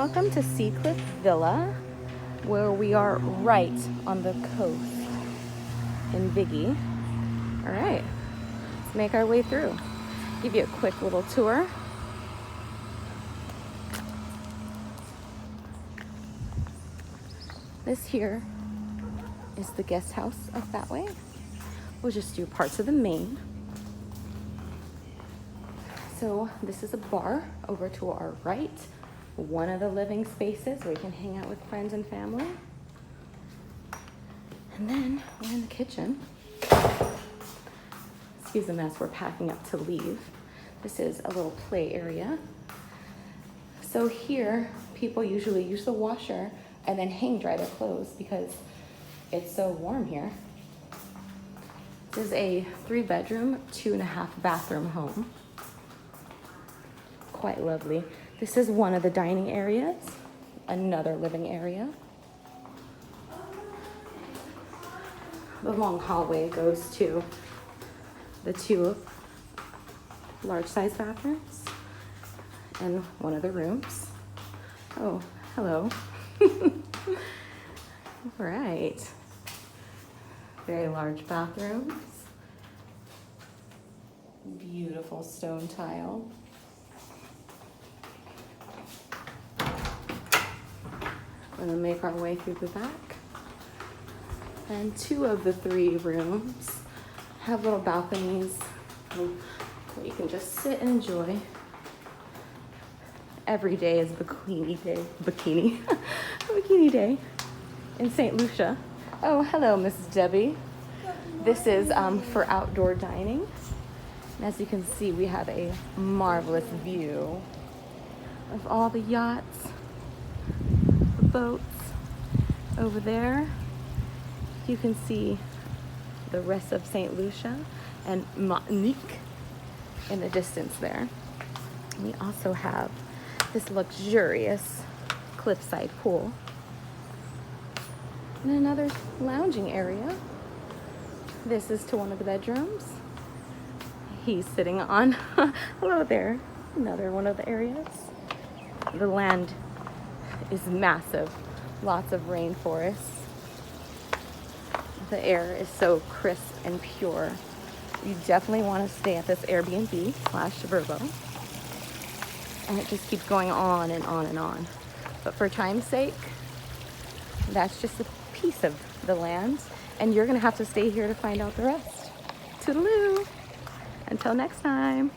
Welcome to Seacliff Villa, where we are right on the coast in Biggie. All right, let's make our way through. Give you a quick little tour. This here is the guest house up that way. We'll just do parts of the main. So this is a bar over to our right. One of the living spaces where you can hang out with friends and family. And then we're in the kitchen. Excuse the mess, we're packing up to leave. This is a little play area. So here, people usually use the washer and then hang dry their clothes because it's so warm here. This is a 3-bedroom, 2.5 bathroom home. Quite lovely. This is one of the dining areas, another living area. The long hallway goes to the 2 large-size bathrooms and one of the rooms. Oh, hello. All right. Very large bathrooms. Beautiful stone tile. We're gonna make our way through the back. And 2 of the 3 rooms have little balconies where you can just sit and enjoy. Every day is bikini day. Bikini day in St. Lucia. Oh, hello, Mrs. Debbie. This is for outdoor dining. And as you can see, we have a marvelous view of all the yachts, the boats over there. You can see the rest of St. Lucia and Martinique in the distance there. We also have this luxurious cliffside pool and another lounging area. This is to one of the bedrooms. He's sitting on, hello there, another one of the areas. The land is massive, lots of rainforests. The air is so crisp and pure. You definitely want to stay at this Airbnb/Verbo. And it just keeps going on and on and on. But for time's sake, that's just a piece of the land. And you're gonna have to stay here to find out the rest. Toodaloo! Until next time.